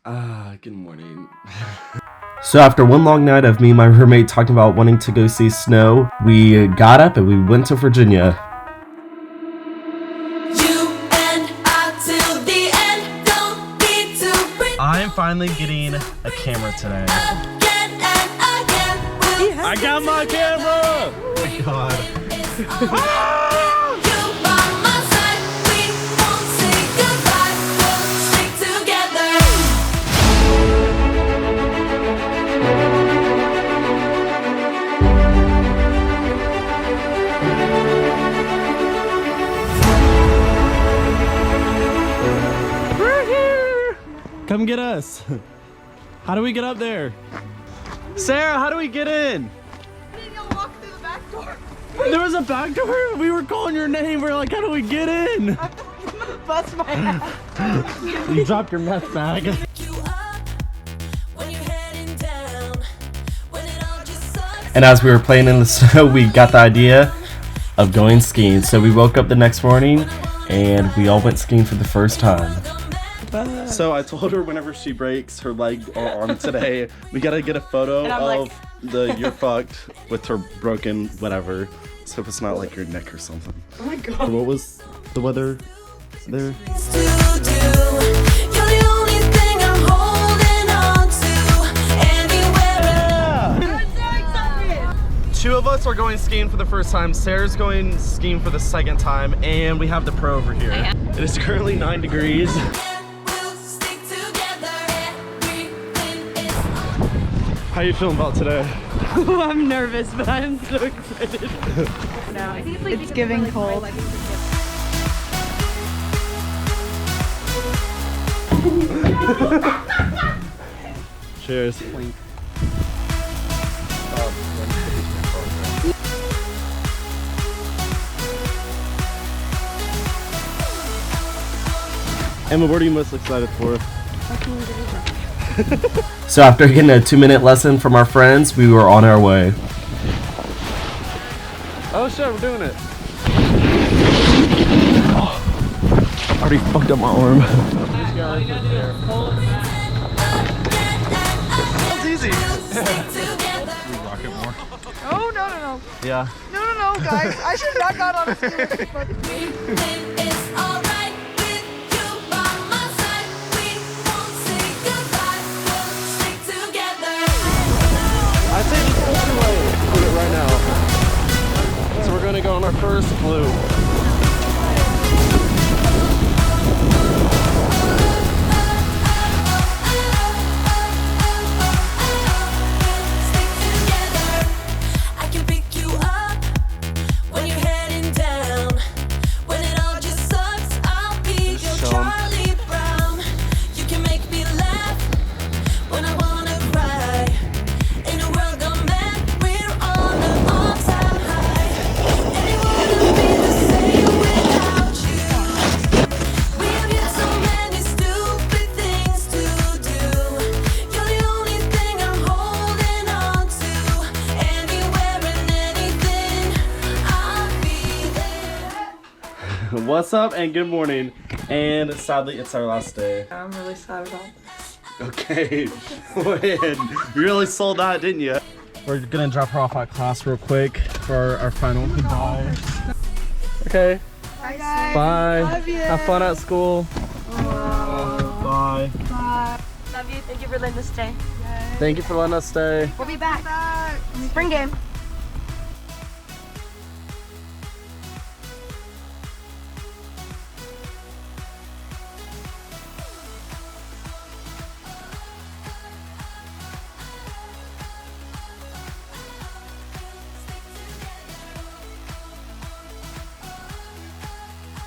Good morning. So after one long night of me and my roommate talking about wanting to go see snow, we got up and we went to Virginia. I'm finally getting a camera today. I got my camera! Oh my god. Come get us. How do we get up there? Sarah, how do we get in? You'll walk through the back door. There was a back door? We were calling your name. We're like, how do we get in? I'm gonna bust my ass. You dropped your meth bag. And as we were playing in the snow, we got the idea of going skiing. So we woke up the next morning and we all went skiing for the first time. So I told her whenever she breaks her leg or arm today, we gotta get a photo of the you're fucked with her broken whatever. So if it's not like your neck or something. Oh my god. What was the weather there? Two of us are going skiing for the first time. Sarah's going skiing for the second time, and we have the pro over here. It is currently 9 degrees. How you feeling about today? I'm nervous, but I'm so excited. No, it's giving cold. Cheers. Emma, what are you most excited for? So after getting a 2-minute lesson from our friends, we were on our way. Oh shit, we're doing it. Oh, already fucked up my arm. That's easy. We rock it more. Oh, no. Yeah. No, guys. I should not got on a scooter. I say just pull it away. Do it right now. So we're gonna go on our first loop. What's up and good morning, and sadly it's our last day. I'm really sad about this. Okay, you really sold that, didn't you? We're gonna drop her off at class real quick for our final goodbye. Okay. Bye guys. Bye. Love you. Have fun at school. Bye. Bye. Love you. Thank you for letting us stay. Thank you for letting us stay. We'll be back. Spring game.